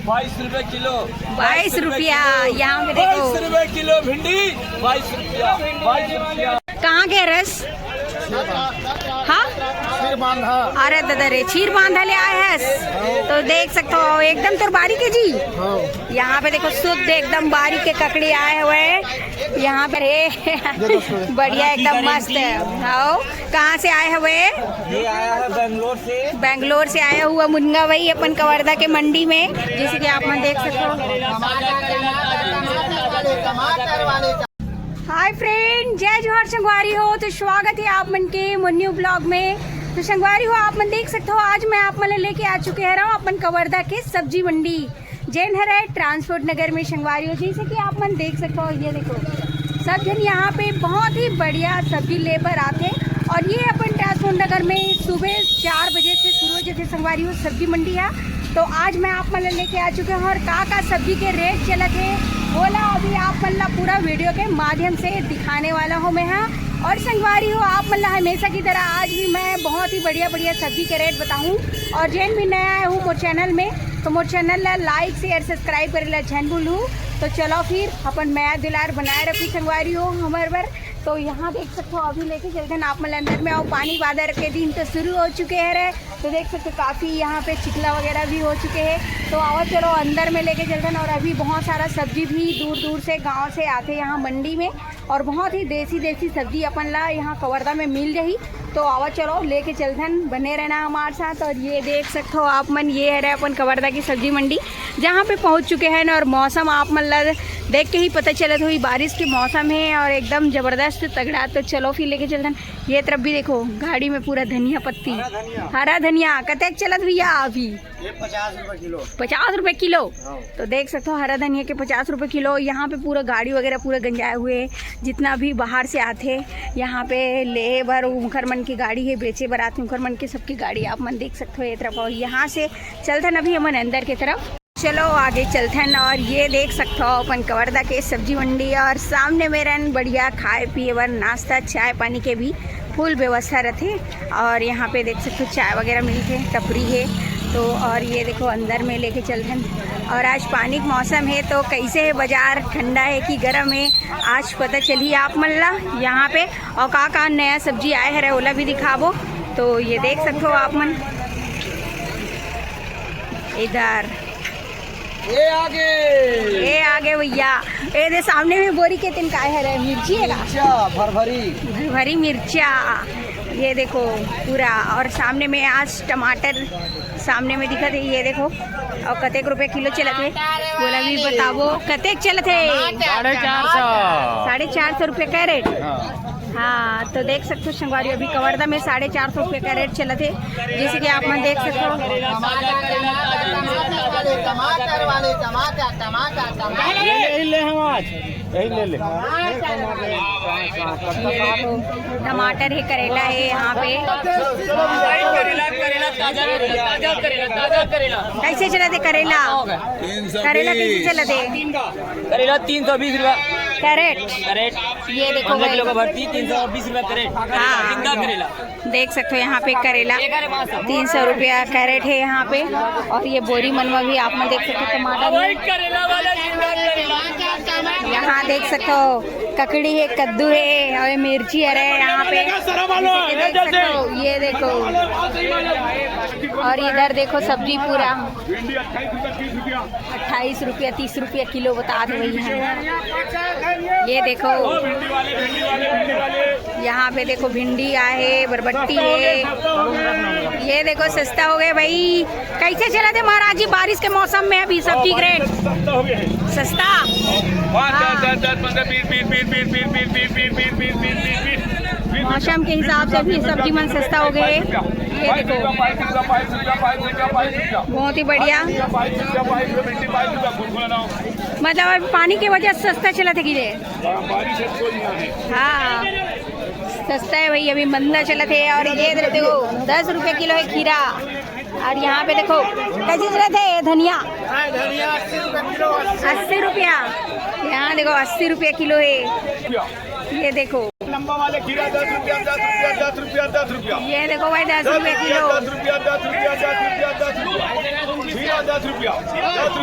22 रुपए किलो। 22 रुपया। यहाँ पे देखो 22 रुपए किलो भिंडी, 22 रुपया, 22 रुपया। कहाँ के रस? हाँ अरे दादा रे चीर बांधा ले आए हैं तो देख सकते हो एकदम तो बारीक है जी। यहाँ पे देखो शुद्ध एकदम बारीक के ककड़ी आए हुए हैं यहाँ पर है। बढ़िया एकदम मस्त है। आओ कहाँ से आए हुए? ये आया है बेंगलोर से। बेंगलोर से आया हुआ मुनगा भाई अपन कवर्धा के मंडी में, जैसे कि आप मन देख सकते हो। हाय फ्रेंड, जय जोहर संगवारी हो। तो स्वागत है आप मन के मुन्नू ब्लॉग में। तो संगवारी हो आप मन देख सकते हो आज मैं आप मन लेके आ चुके हैं अपन कवर्धा के सब्जी मंडी जैन है ट्रांसपोर्ट नगर में संगवारी हो। जैसे कि आप मन देख सकते हो ये देखो सब जन यहाँ पे बहुत ही बढ़िया सब्जी लेकर आते और ये अपन ट्रांसपोर्ट नगर में सुबह 4 बजे से शुरू हो जाते संगवारी हो सब्जी मंडी है। तो आज मैं आप मन लेके आ चुके हैं और का सब्जी के रेट चलत है बोला अभी आप मतलब पूरा वीडियो के माध्यम से दिखाने वाला हूँ मैं। हाँ और संगवारी हो आप मतलब हमेशा की तरह आज भी मैं बहुत ही बढ़िया बढ़िया सब्जी के रेट बताऊँ। और जैन भी नया आया हूँ मोर चैनल में तो मोर चैनल लाइक शेयर सब्सक्राइब करे ला जैन बोलूँ। तो चलो फिर अपन नया दुलार बनाए रखी संगवारी हो हमारे बार। तो यहाँ देख सकते हो अभी लेके चलते हैं आप मतलब अंदर में आओ। पानी बादर के दिन तो शुरू हो चुके हैं तो देख सकते हो काफ़ी यहाँ पे चिकला वगैरह भी हो चुके हैं। तो आओ चलो अंदर में लेके चलते हैं। और अभी बहुत सारा सब्जी भी दूर दूर से गांव से आते हैं यहाँ मंडी में और बहुत ही देसी सब्जी अपन ला यहाँ कवर्धा में मिल रही। तो आओ चलो लेके चलते हैं, बने रहना हमारे साथ। और ये देख सकते हो आप मन ये है अपन कवर्धा की सब्जी मंडी जहाँ पे पहुँच चुके हैं। और मौसम आप मन ला देख के ही पता चलत हुई बारिश के मौसम है और एकदम ज़बरदस्त तगड़ा। तो चलो फिर लेके चलते हैं। ये तरफ भी देखो गाड़ी में पूरा धनिया पत्ती हरा धनिया कतक चलत भैया अभी ये 50 रुपए किलो। 50 रुपए किलो। तो देख सकते हो हरा धनिया के 50 रुपए किलो। यहाँ पे पूरा गाड़ी वगैरह पूरा गंजाए हुए जितना भी बाहर से आते यहाँ पे ले बर उखर मन की गाड़ी है बेचे बर आते उखर मन की सबकी गाड़ी आप मन देख सकते हो ये तरफ। और यहाँ से चलते हैं अभी हमन अंदर की तरफ। चलो आगे चलते हैं। और ये देख सकते हो अपन कवर्धा के सब्जी मंडी और सामने मेरा बढ़िया खाए पिए बर नाश्ता चाय पानी के भी फुल व्यवस्था रहते। और यहाँ पे देख सकते हो चाय वगैरह मिलते टपरी है। तो और ये देखो अंदर में लेके चलते हैं। और आज पानी का मौसम है तो कैसे है बाजार ठंडा है कि गर्म है आज पता चली आप मल्ला यहाँ पे। और का नया सब्जी आए है ओला भी दिखावो। तो ये देख सकते हो आप मन इधर ये आगे भैया ये दे सामने में बोरी के तिन काय है मिर्ची है का भरभरी मिर्चा ये देखो पूरा। और सामने में आज टमाटर सामने में दिखत है ये देखो। और कतेक रुपए किलो चलत है बोला भी बतावो कतेक चलत है? 450 रुपये कैरेट। हाँ तो देख सकते हो संगवारी अभी कवर्धा में 450 रुपये का रेट चलत है जैसे कि आप मन देख सकते हो। टमाटर है करेला है यहाँ पे। कैसे चला थे करेला? करेला कैसे चला थे? करेला 320 रुपया कैरेट। ये देखो किलो का भर्ती 320 रुपया कैरेट। हाँ करेला देख सकते हो यहाँ पे करेला 300 रुपया कैरेट है यहाँ पे। और ये बोरी मनवा भी आप में देख सकते हो टमाटर यहाँ देख सकते हो ककड़ी है कद्दू है और मिर्ची है यहाँ पे देख सकते हो। ये देखो और इधर देखो सब्जी पूरा 28 रुपया 30 रुपया किलो बता दे भैया। ये देखो यहाँ पे देखो भिंडी है बरबट्टी है। ये देखो सस्ता हो गया भाई। कैसे चला थे महाराज जी बारिश के मौसम में अभी सब्जी के रेट सस्ता? मौसम के हिसाब से भी सब्जी मन सस्ता हो गए। ये देखो बहुत ही बढ़िया मतलब पानी की वजह से सस्ता चला था कि हाँ सस्ता है भाई अभी मंदा चला थे। और ये देखो 10 रुपए किलो है खीरा। और यहाँ पे देखो कैसे चला थे धनिया 80 रुपया। यहाँ देखो 80 रुपया किलो है। ये देखो लंबा वाले खीरा 10 रुपया 10 रुपया 10 रुपया 10 रुपया। ये देखो भाई 10 रुपये किलो। 10 रुपया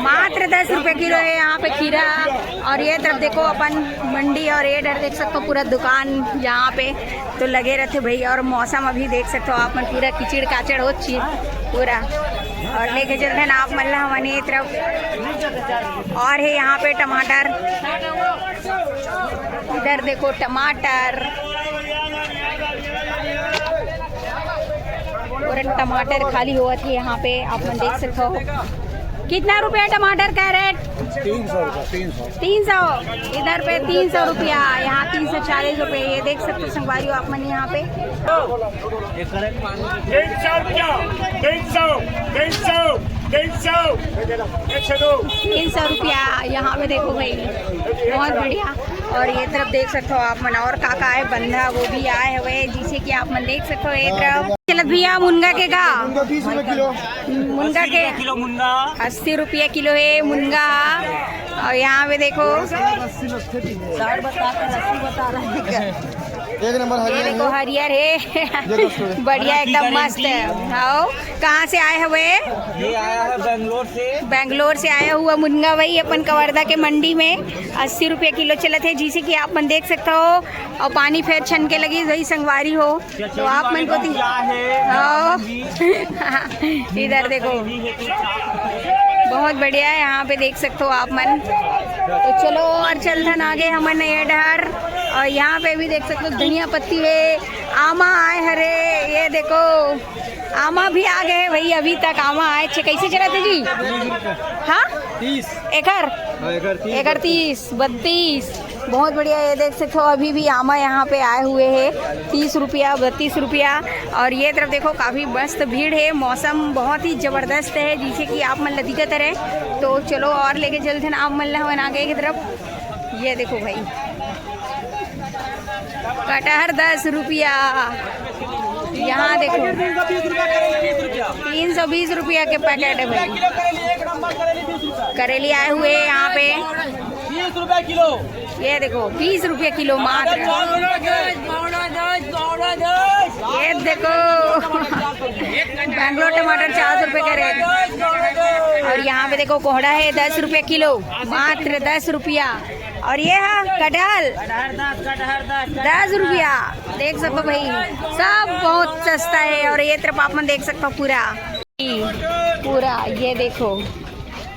मात्र 10 रुपए किलो है यहाँ पे खीरा। और ये तरफ देखो अपन मंडी और ये डर देख सकते हो पूरा दुकान यहाँ पे तो लगे रहते भैया। और मौसम अभी देख सकते हो आप मन पूरा कीचड़ काचड़ हो चीज पूरा। और लेके चलते हैं आप मल्ला हमारे ये तरफ। और है यहाँ पे टमाटर, इधर देखो टमाटर, पूरा टमाटर खाली हुआ थी यहाँ पे आप मन देख सकते हो। कितना रुपया टमाटर का रेट? 300 रुपया। 300 इधर पे 300 रुपया, यहाँ 340 रुपये। ये देख सकते हो संगवारी आप मन यहाँ पे 300 रुपया यहाँ पे देखो भाई, बहुत बढ़िया। और ये तरफ देख सकते हो आप मन और काका है बंधा वो भी आए हुए जिसे कि आप मन देख सकते हो। ये तरफ चलत भैया मुनगा के का 20 रुपये किलो। मुनगा के किलो मुन्ना 80 रुपये किलो है मुनगा। और यहाँ पे देखो 1 नंबर ये हरियर देखो हरियर है बढ़िया एकदम मस्त है। आओ कहाँ से आए हुए? ये आया है बेंगलोर से। बेंगलोर से आया हुआ मुनगा वही अपन कवर्धा के मंडी में 80 रुपये किलो चलत है जिसे कि आप मन देख सकते हो। और पानी फेर छन के लगी वही संगवारी हो तो आप मन को इधर देखो बहुत बढ़िया है यहाँ पे देख सकते हो आप मन। तो चलो और चलथन आगे हमन ये डहर। और यहाँ पे भी देख सकते हो धनिया पत्ती है, आमा आए हरे, ये देखो आमा भी आ गए भाई। अभी तक आमा आए छे। कैसे चलाते जी? हाँ 30 एकर 30 32 बहुत बढ़िया। ये देख सकते हो अभी भी आमा यहाँ पे आए हुए हैं 30 रुपया 32 रुपया। और ये तरफ देखो काफ़ी मस्त भीड़ है, मौसम बहुत ही ज़बरदस्त है जिसे कि आप मन दिक्कत है। तो चलो और लेके चलते हैं आप मन आगे की तरफ। ये देखो भाई कटहर 10 रुपया, यहाँ देखो 320 रुपया के पैकेट है भाई। करेली आए हुए यहाँ पे 20 रुपए किलो। ये देखो 20 रुपये किलो मात्र। ये देखो बैंगलोर टमाटर 400 रुपये का रेट। और यहाँ पे देखो कोहड़ा है 10 रुपये किलो मात्र 10 रुपया। और ये है कटहल 10 रुपया। देख सकते हो भाई सब बहुत सस्ता है। और ये तरफ आप मन देख सकते हो पूरा ये देखो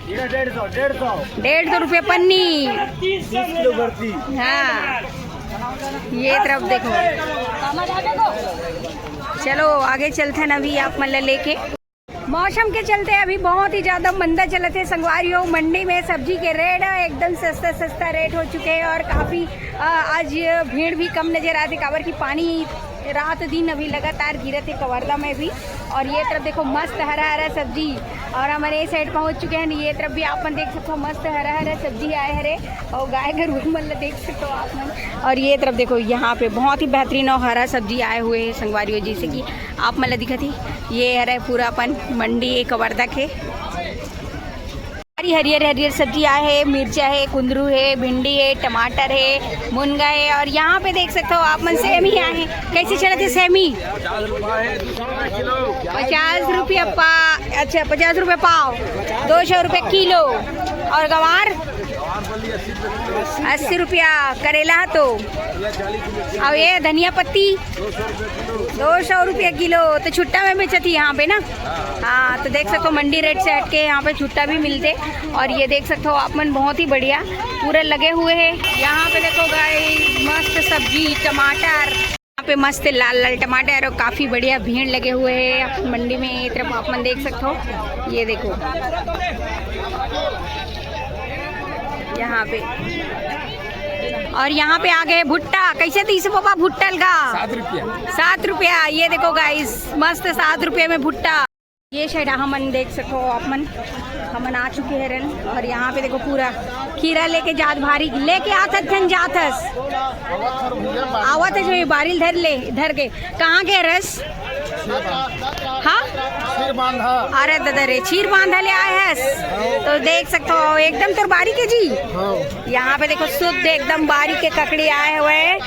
150 रुपये पन्नी। हाँ ये तरफ देखो। चलो आगे चलते हैं अभी आप मतलब लेके। मौसम के चलते अभी बहुत ही ज़्यादा मंदा चलत है संगवारियों। मंडी में सब्जी के रेट एकदम सस्ता रेट हो चुके हैं। और काफ़ी आज भीड़ भी कम नज़र आती काबर की पानी रात दिन अभी लगातार गिरते कवर्धा में भी। और ये तरफ देखो मस्त हरा सब्जी। और हमारे साइड पहुंच चुके हैं। ये तरफ भी आप मन देख सकते हो मस्त हरा सब्जी आए हरे। और गाय घर मतलब देख सकते हो आप मन। और ये तरफ देखो यहाँ पे बहुत ही बेहतरीन और हरा सब्जी आए हुए हैं संगवारियों जैसे कि आप मतलब दिखा थी। ये हरा पूरा अपन मंडी कवर्धा के हरियर सब्जी आए है, मिर्चा है, कुंदरू है, भिंडी है, टमाटर है, मुनगा है। और यहाँ पे देख सकते हो आप मन सेमी आए हैं। कैसे चले थे सेमी? 50 रुपया अच्छा 50 रुपये पाव 200 रुपये किलो। और गंवार 80 रुपया। करेला तो और ये धनिया पत्ती 200 रुपये किलो। तो छुट्टा में बेचती यहाँ पे ना। हाँ तो देख सकते हो मंडी रेट से हट के यहाँ पे छुट्टा भी मिलते। और ये देख सकते हो आप मन बहुत ही बढ़िया पूरे लगे हुए हैं। यहाँ पे देखो गाय मस्त सब्जी टमाटर, यहाँ पे मस्त लाल टमाटर और काफ़ी बढ़िया भीड़ लगे हुए हैं मंडी में। ये तरफ आप मन देख सकते हो। ये देखो यहाँ पे। और यहाँ पे आ गए भुट्टा। कैसे 30 पापा भुट्टल का 7 रुपया। ये देखो गाइस मस्त 7 रुपये में भुट्टा। ये शायद हमन देख सको आप मन हमन आ चुके हैं रन। और यहाँ पे देखो पूरा खीरा लेके जात भारी लेके आथत जन जाथस आवत है जो ये बारिल धर के कहाँ के रस। हाँ चीर बांधा। अरे दादा रे चीर बांधा ले आए हैं तो देख सकते हो एकदम तो बारी के जी। यहाँ पे देखो शुद्ध एकदम बारी के ककड़ी आए हुए हैं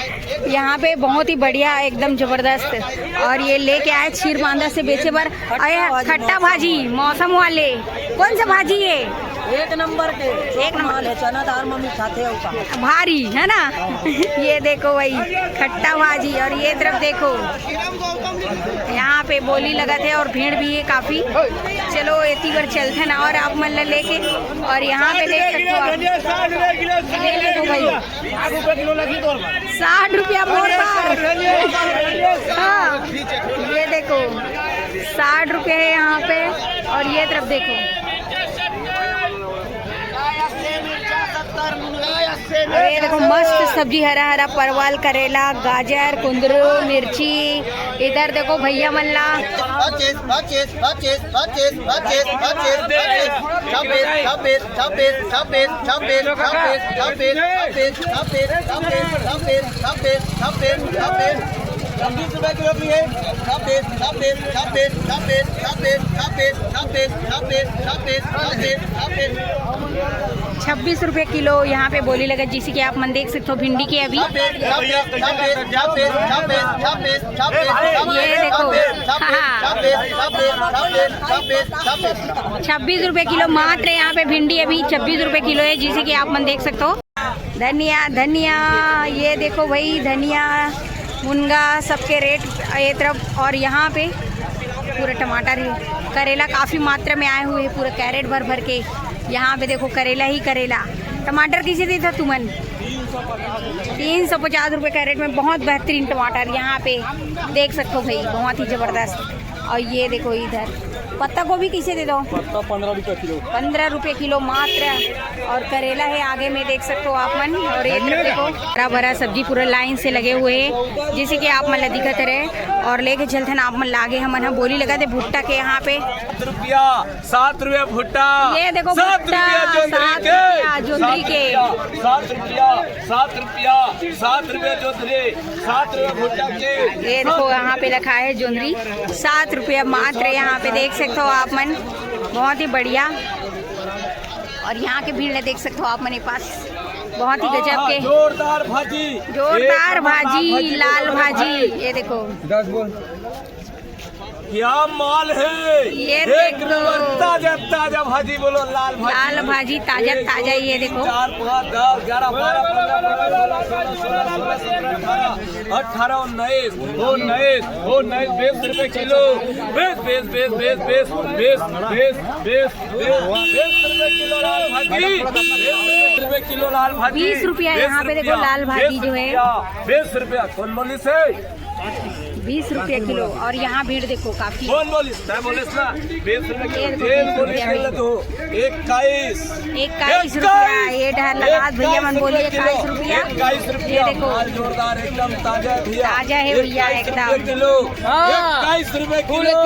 यहाँ पे, बहुत ही बढ़िया एकदम जबरदस्त। और ये लेके आए चीर बांधा से बेचे पर आए खट्टा भाजी मौसम वाले। कौन सा भाजी है? एक नंबर के एक नंबर है, चना दाल मम्मी खाते हो भारी है ना। ये देखो भाई खट्टा भाजी। और ये तरफ देखो यहाँ पे बोली लगा थे और भीड़ भी है काफी। चलो इतनी बार चलते ना और आप मन लेके। और यहाँ पे देख सकते हो आप, ये देखो भाई 60 रुपया मोर बार। हाँ ये देखो 60 रुपये है यहाँ पे। और ये तरफ देखो ये देखो मस्त सब्जी, हरा हरा परवल, करेला, गाजर, कुंदरू, मिर्ची। इधर देखो भैया मल्ला ₹20 किलो भी है। 26 रुपये किलो यहाँ पे बोली लगा, जिसे कि आप मन देख सकते हो भिंडी की अभी। ये देखो 26 रुपये किलो मात्र यहाँ पे भिंडी अभी 26 रुपये किलो है, जिसे कि आप मन देख सकते हो। धनिया धनिया, ये देखो भाई धनिया मुनगा सबके रेट ये तरफ। और यहाँ पे पूरा टमाटर है, करेला काफ़ी मात्रा में आए हुए हैं, पूरा कैरेट भर भर के। यहाँ पे देखो करेला ही करेला। टमाटर किसे देता तुमन? 350 रुपये कैरेट में बहुत बेहतरीन टमाटर यहाँ पे देख सकते हो भाई, बहुत ही ज़बरदस्त। और ये देखो इधर पत्ता गोभी किसे दे दो? पत्ता 15 रुपये किलो। 15 रुपये किलो मात्र। और करेला है आगे में देख सकते हो आप मन। और ये तरफ देखो हरा भरा सब्जी पूरा लाइन से लगे हुए हैं, जैसे कि आप मन दिखत रहे। और लेके चलते ना आप मन लागे हम बोली लगा दे भुट्टा के यहाँ पे 7 रुपया भुट्टा। ये देखो 7 भुट्टा, रुपया 7 रुपया जोंधरी के। 7 रुपया जोंधरी, 7 रुपया भुट्टा के। ये देखो यहाँ पे रखा है जोंधरी 7 रुपया मात्र। यहाँ पे देख सकते हो आप मन, बहुत ही बढ़िया। और यहाँ के भीड़ देख सकते हो आप मने पास, बहुत ही गजब के जोरदार भाजी, जोरदार भाजी, लाल भाजी। ये देखो 10 बोल। क्या माल है ये एक देखो। नंबर ताजा ताजा भाजी। बोलो लाल भाजी, लाल भाजी ताजा ताजा। ये देखो 4, 5, 10, 11, 12, 15, 16, 17, 18, 19, 20 रुपए किलो। 20 रुपए किलो लाल भाजी। 20 रुपए किलो लाल भाजी। 20 रुपया यहाँ पे देखो लाल भाजी जो है 20 रुपया। कौन बोली से 20 रुपये किलो। और यहाँ भीड़ देखो काफी। कौन बोलिस मैं बोलिस ना 20 रुपए किलो। ये एक बोली खेल तो 21 रुपया। ये डर लगा भैया मन बोलिए 21 रुपया। 21 ये रुपया। देखो माल जोरदार एकदम ताजा है भैया। ताजा है भैया एकदम। 21 किलो। 21 रुपए किलो।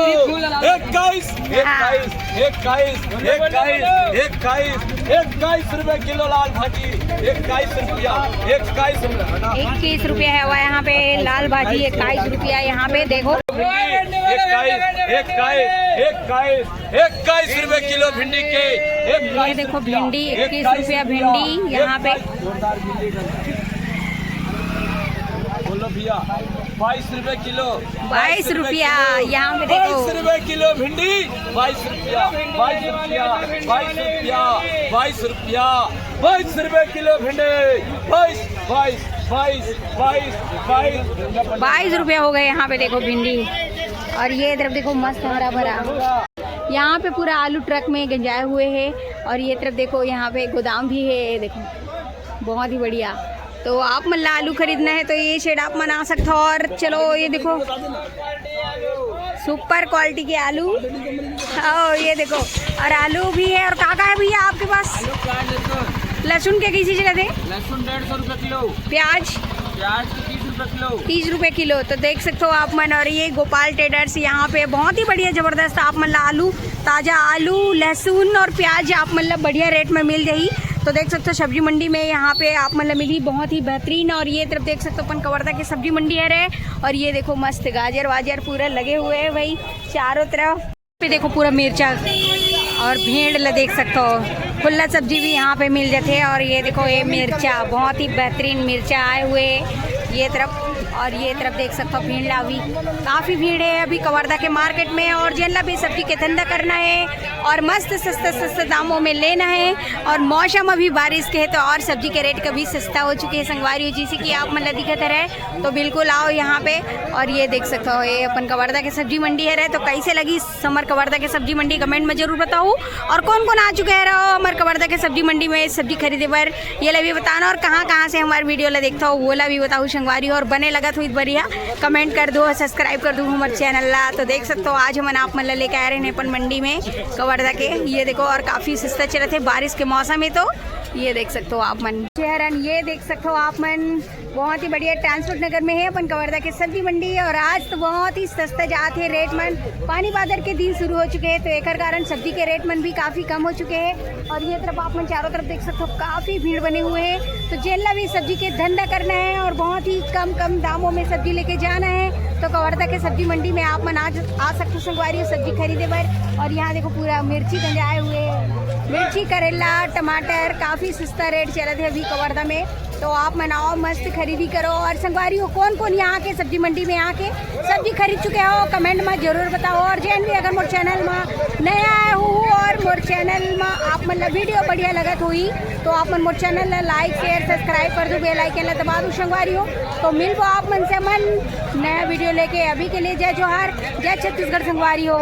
21 रुपए किलो लाल भाजी। 21 रुपया। 21 रुपया है वह यहाँ पे लाल भाजी। 21 रुपया यहाँ पे देखो। 21 रुपए किलो भिंडी के। ये देखो भिंडी 21 रुपया भिंडी यहाँ पे। बोलो भैया 22 रुपए किलो। 22 रुपया यहाँ पे देखो। 22 रुपए किलो भिंडी। 22 रुपया। 22 रुपया। 22 रुपया। 22 रुपया। 22 रुपए किलो भिंडी। 22 रुपया हो गए यहाँ पे देखो भिंडी। और ये तरफ देखो मस्त हरा भरा, यहाँ पे पूरा आलू ट्रक में गंजाए हुए हैं। और ये तरफ देखो यहाँ पे गोदाम भी है, देखो बहुत ही बढ़िया। तो आप मन आलू खरीदना है तो ये शेड आप मना सकते हो। और चलो ये देखो सुपर क्वालिटी के आलू। और ये देखो और आलू भी है। और काका है भैया आपके पास? लहसुन के किसी जगह थे? लहसुन 150 रुपए किलो। प्याज 30 रुपए किलो। 30 रुपए किलो। तो देख सकते हो आप मन। और ये गोपाल ट्रेडर्स यहाँ पे बहुत ही बढ़िया जबरदस्त आप मतलब आलू, ताज़ा आलू, लहसुन और प्याज आप मतलब बढ़िया रेट में मिल जाही। तो देख सकते हो सब्जी मंडी में यहाँ पे आप मतलब मिली बहुत ही बेहतरीन। और ये तरफ देख सकते हो अपन कवर्धा की सब्जी मंडी है रे। और ये देखो मस्त गाजर वाजर पूरा लगे हुए हैं भाई चारों तरफ। पे देखो पूरा मिर्चा और भीड़ ला देख सकते हो, खुला सब्जी भी यहाँ पे मिल जाते हैं। और ये देखो ये मिर्चा बहुत ही बेहतरीन मिर्चा आए हुए ये तरफ, और ये तरफ देख सकते हो भीड़ ला भी काफ़ी भीड़ है अभी कवर्धा के मार्केट में। और जिनला भी सब्जी के धंधा करना है और मस्त सस्ते दामों में लेना है, और मौसम अभी बारिश के है तो और सब्जी के रेट कभी सस्ता हो चुके हैं संगवारी, जैसे कि आप मतलब दिखत रहे तो बिल्कुल आओ यहाँ पे। और ये देख सकते हो ये अपन कवर्धा के सब्जी मंडी है रहे, तो कैसे लगी समर कवर्धा के सब्जी मंडी कमेंट में जरूर बताओ। और कौन कौन आ चुके हैं रहो हमारे कवर्धा के सब्जी मंडी में सब्जी खरीदे पर, ये ला भी बताना। और कहाँ से हमारे वीडियो ला देखता हो वो ला भी बताओ संगवारी। और बने लगा तो बढ़िया कमेंट कर दो, सब्सक्राइब कर दो हमारे चैनल ला। तो देख सकते हो आज हम आप मतलब लेके आ रहे हैं अपन मंडी में कवर्धा के, ये देखो और काफ़ी सस्ता चल रहे थे बारिश के मौसम में। तो ये देख सकते हो आप मन शहरन, ये देख सकते हो आप मन बहुत ही बढ़िया ट्रांसपोर्ट नगर में है अपन कवर्धा के सब्जी मंडी। और आज तो बहुत ही सस्ता जाते हैं रेट मन, पानी बादर के दिन शुरू हो चुके हैं तो एक कारण सब्जी के रेट मन भी काफ़ी कम हो चुके हैं। और ये तरफ आप मन चारों तरफ देख सकते हो काफ़ी भीड़ बने हुए हैं, तो जिनला भी सब्जी के धंधा करना है और बहुत ही कम दामों में सब्जी लेके जाना है तो कवर्धा के सब्जी मंडी में आप मन आज आ सकते हो संगवारी सब्जी खरीदे पर। और यहाँ देखो पूरा मिर्ची गंजाए हुए, मिर्ची करेला टमाटर काफ़ी सस्ता रेट चल रहे थे अभी कवर्धा में, तो आप मनाओ मस्त खरीदी करो। और संगवारी हो कौन कौन यहाँ के सब्जी मंडी में आके सब्जी खरीद चुके हो कमेंट में जरूर बताओ। और जैन भी अगर मोर चैनल में नया आए हो और मोर चैनल में आप मतलब वीडियो बढ़िया लगत हुई तो आप मन मोर चैनल लाइक शेयर सब्सक्राइब कर दो, बेल आइकन ला दबा दो संगवारी हो। तो मिल आप मन से मन नया वीडियो लेके, अभी के लिए जय जोहार, जय छत्तीसगढ़ संगवारी हो।